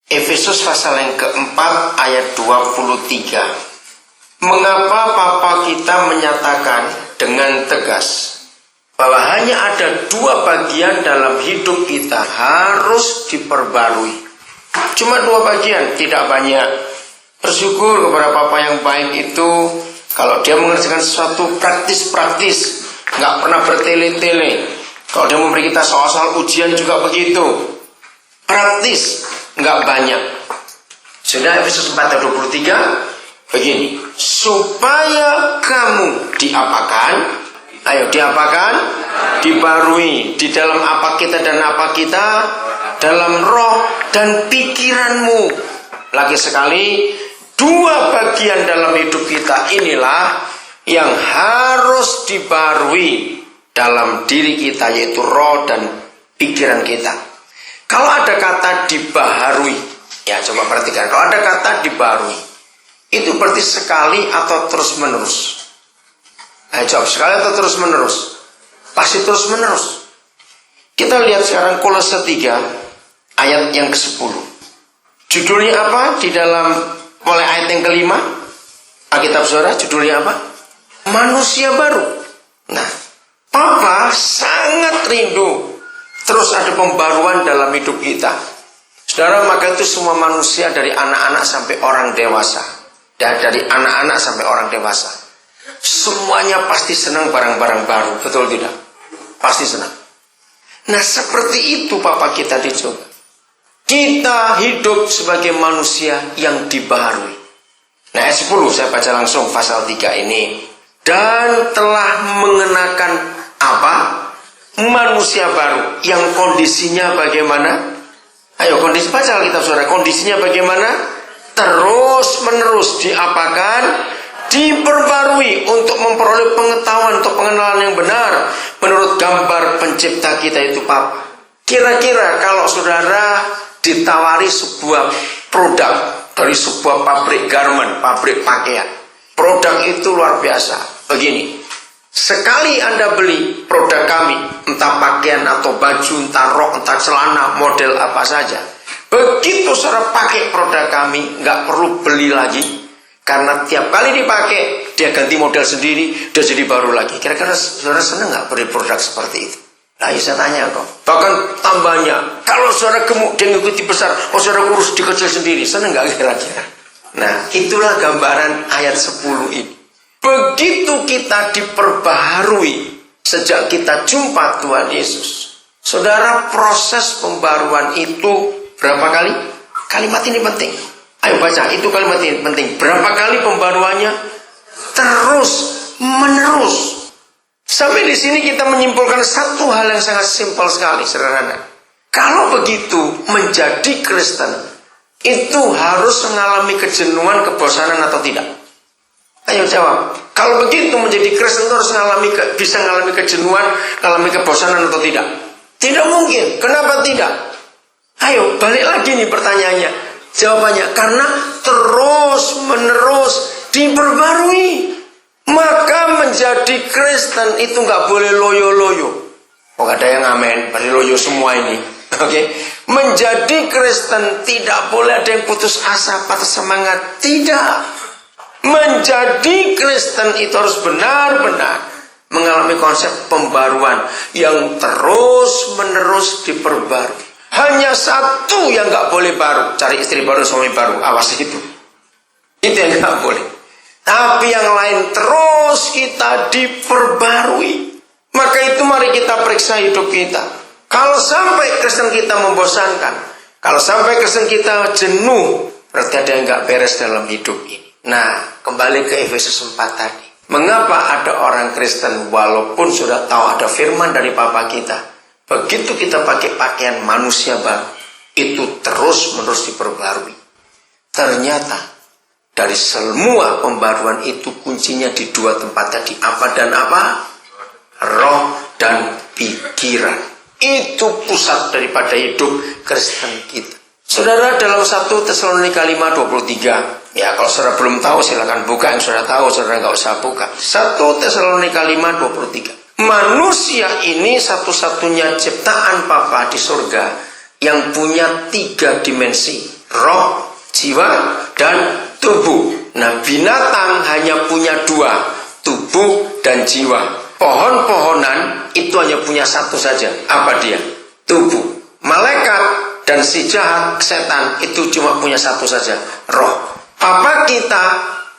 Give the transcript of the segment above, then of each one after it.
Efesus pasal yang keempat ayat 23. Mengapa Papa kita menyatakan dengan tegas bahwa hanya ada dua bagian dalam hidup kita harus diperbarui. Cuma dua bagian, tidak banyak. Bersyukur kepada Papa yang baik itu kalau dia mengerjakan sesuatu praktis-praktis, nggak pernah bertele-tele. Kalau dia memberi kita soal-soal ujian juga begitu, praktis, nggak banyak. Sudah Efesus 4 ayat 23 begini, supaya kamu diapakan? Ayo diapakan? Dibarui di dalam apa kita dan apa kita, dalam roh dan pikiranmu. Lagi sekali, dua bagian dalam hidup kita inilah yang harus dibarui dalam diri kita, yaitu roh dan pikiran kita. Kalau ada kata dibaharui, ya coba perhatikan, kalau ada kata dibarui, itu berarti sekali atau terus menerus. Jawab, sekali atau terus menerus? Pasti terus menerus. Kita lihat sekarang Kolose 3 ayat yang ke-10. Judulnya apa di dalam mulai ayat yang kelima? Alkitab saudara, judulnya apa? Manusia baru. Nah, Papa sangat rindu terus ada pembaruan dalam hidup kita. Saudara, maka itu semua manusia dari anak-anak sampai orang dewasa. Dan dari anak-anak sampai orang dewasa, semuanya pasti senang barang-barang baru, betul tidak? Pasti senang. Nah, seperti itu Papa kita dicoba. Kita hidup sebagai manusia yang dibaharui. Nah, ayat 10 saya baca langsung pasal 3 ini. Dan telah mengenakan apa? Manusia baru yang kondisinya bagaimana? Ayo kondisi, baca Alkitab saudara. Kondisinya bagaimana? Terus menerus diapakan? Diperbarui untuk memperoleh pengetahuan atau pengenalan yang benar menurut gambar pencipta kita itu Papa. Kira-kira kalau saudara ditawari sebuah produk dari sebuah pabrik garment, pabrik pakaian, produk itu luar biasa. Begini, sekali Anda beli produk kami, entah pakaian atau baju, entah rok, entah celana, model apa saja, begitu saudara pakai produk kami, nggak perlu beli lagi. Karena tiap kali dipakai, dia ganti model sendiri, dia jadi baru lagi. Kira-kira saudara senang nggak beli produk seperti itu? Nah, saya tanya kok. Bahkan tambahnya, kalau saudara gemuk, dia ngikuti besar. Oh, saudara kurus, dikecil sendiri. Senang nggak kira-kira? Nah, itulah gambaran ayat 10 ini. Begitu kita diperbaharui sejak kita jumpa Tuhan Yesus. Saudara, proses pembaruan itu berapa kali? Kalimat ini penting. Ayo baca, itu kalimat ini penting. Berapa kali pembaruannya? Terus menerus. Sampai di sini kita menyimpulkan satu hal yang sangat simpel sekali, sederhana. Kalau begitu, menjadi Kristen itu harus mengalami kejenuhan, kebosanan atau tidak? Ayo jawab. Kalau begitu menjadi Kristen itu harus bisa mengalami kejenuhan, mengalami kebosanan atau tidak? Tidak mungkin. Kenapa tidak? Ayo balik lagi nih pertanyaannya. Jawabannya, karena terus menerus diperbarui. Maka menjadi Kristen itu nggak boleh loyo-loyo. Oh, gak ada yang amin, pada loyo semua ini. Oke, menjadi Kristen tidak boleh ada yang putus asa, patah semangat. Tidak. Menjadi Kristen itu harus benar-benar mengalami konsep pembaruan yang terus menerus diperbarui. Hanya satu yang nggak boleh baru, cari istri baru, suami baru, awas itu yang nggak boleh. Tapi yang lain terus kita diperbarui. Maka itu mari kita periksa hidup kita. Kalau sampai Kristen kita membosankan, kalau sampai Kristen kita jenuh, berarti ada yang nggak beres dalam hidup ini. Nah, kembali ke Efesus 4 tadi. Mengapa ada orang Kristen walaupun sudah tahu ada firman dari Papa kita, begitu kita pakai pakaian manusia baru, itu terus-menerus diperbarui. Ternyata dari semua pembaruan itu kuncinya di dua tempat tadi. Apa dan apa? Roh dan pikiran. Itu pusat daripada hidup Kristen kita. Saudara, dalam 1 Tesalonika 5:23, ya kalau saudara belum tahu silakan buka, yang saudara tahu saudara nggak usah buka. 1 Tesalonika 5:23. Manusia ini satu-satunya ciptaan Papa di surga yang punya 3 dimensi. roh, jiwa, dan tubuh. Nah, binatang hanya punya dua, tubuh dan jiwa. Pohon-pohonan itu hanya punya satu saja. Apa dia? Tubuh. Malaikat dan si jahat, setan, itu cuma punya satu saja, roh. Papa kita,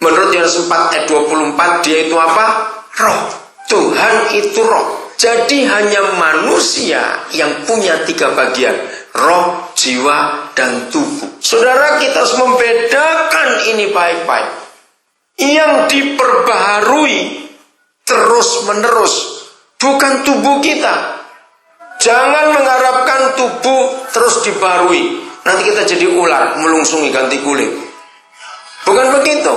menurut Yohanes 4 ayat 24, dia itu apa? Roh. Tuhan itu roh. Jadi hanya manusia yang punya tiga bagian, roh, jiwa, dan tubuh. Saudara, kita harus membedakan ini baik-baik. Yang diperbaharui terus-menerus bukan tubuh kita. Jangan mengharapkan tubuh terus dibarui. Nanti kita jadi ular, melungsungi ganti kulit. Bukan begitu.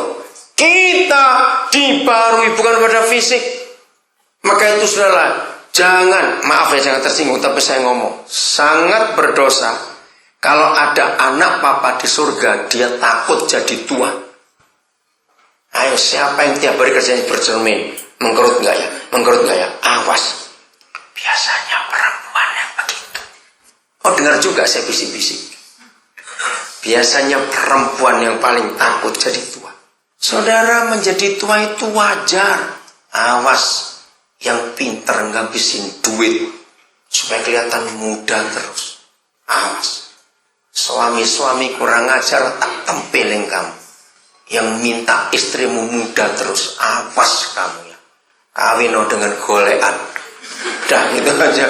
Kita dibarui bukan pada fisik. Maka itu saudara, jangan, maaf ya jangan tersinggung, tapi saya ngomong, sangat berdosa kalau ada anak papa di surga, dia takut jadi tua. Ayo, siapa yang tiap hari kerjanya bercermin? Mengkerut nggak ya? Mengkerut nggak ya? Awas. Biasanya perempuan yang begitu. Oh, dengar juga saya bisik-bisik. Biasanya perempuan yang paling takut jadi tua. Saudara, menjadi tua itu wajar. Awas. Yang pintar ngabisin duit supaya kelihatan muda terus. Awas. Suami-suami kurang ajar, tak tempeleng kamu. Yang minta istrimu muda terus. Awas kamu ya. Kawin dengan golean. Dah itu aja.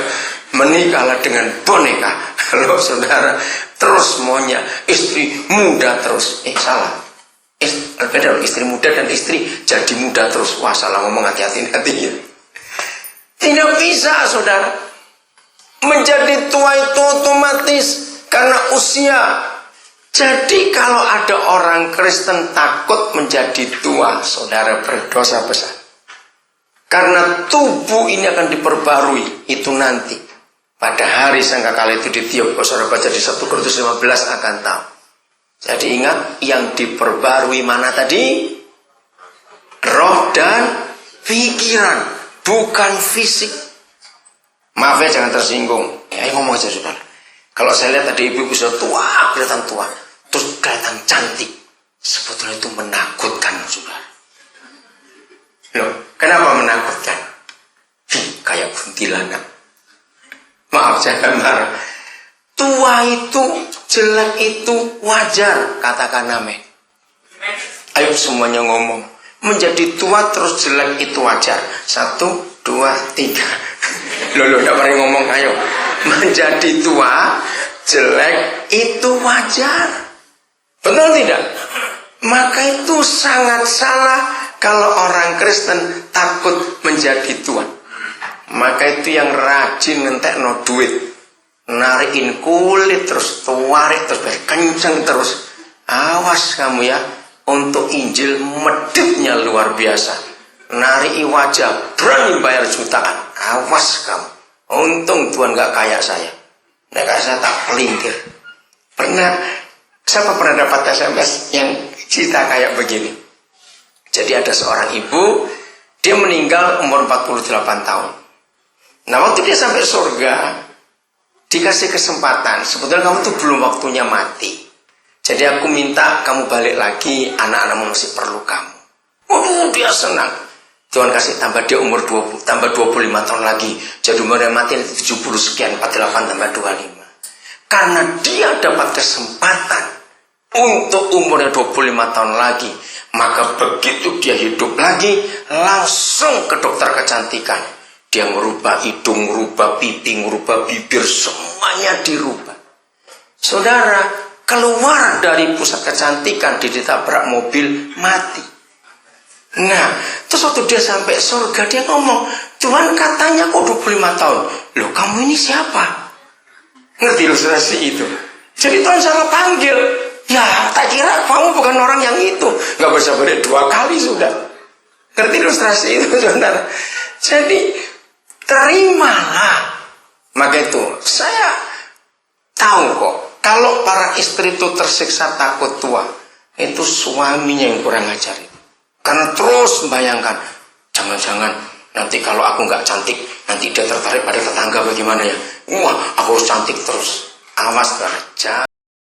Menikahlah dengan boneka. Kalau saudara terus maunya istri muda terus. Salah. Beda loh, istri muda dan istri jadi muda terus. Wah, salah ngomong, hati-hati ya. Tidak bisa, saudara. Menjadi tua itu otomatis karena usia. Jadi kalau ada orang Kristen takut menjadi tua, saudara berdosa besar. Karena tubuh ini akan diperbarui, itu nanti. Pada hari sangkakala itu ditiup, kalau saudara baca di 1 Korintus 15 akan tahu. Jadi ingat, yang diperbarui mana tadi? Roh dan pikiran. Bukan fisik. Maaf ya jangan tersinggung. Ayo ngomong aja saudara. Kalau saya lihat ada ibu-ibu sudah tua, kelihatan tua, terus kelihatan cantik, sebetulnya itu menakutkan saudara. Loh, kenapa menakutkan? Kayak kuntilanak. Maaf jangan marah. Tua itu, jelek itu wajar, katakan amin. Ayo semuanya ngomong. Menjadi tua terus jelek itu wajar. 1, 2, 3. Loh, tidak pernah ngomong, ayo. Menjadi tua, jelek itu wajar. Betul tidak? Maka itu sangat salah kalau orang Kristen takut menjadi tua. Maka itu yang rajin ngentekno duit. Narikin kulit terus, tuarik terus, kenceng terus. Awas kamu ya. Untuk Injil meditnya luar biasa. Nari wajah, berani bayar jutaan. Awas kamu. Untung Tuhan gak kayak saya. Nah, kayak saya tak pelintir. Siapa pernah dapat SMS yang cerita kayak begini? Jadi ada seorang ibu, dia meninggal umur 48 tahun. Nah, waktu dia sampai surga, dikasih kesempatan. Sebetulnya kamu tuh belum waktunya mati. Jadi aku minta kamu balik lagi, anak-anakmu masih perlu kamu. Oh, dia senang. Tuhan kasih tambah dia umur 20, tambah 25 tahun lagi. Jadi umurnya mati 70 sekian, 48 tambah 25. Karena dia dapat kesempatan untuk umurnya 25 tahun lagi. Maka begitu dia hidup lagi, langsung ke dokter kecantikan. Dia merubah hidung, merubah pipi, merubah bibir, semuanya dirubah. Saudara, keluar dari pusat kecantikan, ditabrak mobil, mati. Nah, terus waktu dia sampai surga, dia ngomong, Tuhan katanya kok 25 tahun. Loh, kamu ini siapa? Ngerti ilustrasi itu? Jadi Tuhan salah panggil. Ya, tak kira kamu bukan orang yang itu. Gak bisa balik 2 kali sudah. Ngerti ilustrasi itu, saudara? Jadi, terimalah. Maka itu, saya tahu kok. Kalau para istri itu tersiksa takut tua, itu suaminya yang kurang ajar. Karena terus membayangkan, jangan-jangan nanti kalau aku nggak cantik, nanti dia tertarik pada tetangga bagaimana ya? Wah, aku harus cantik terus. Awas, saudara.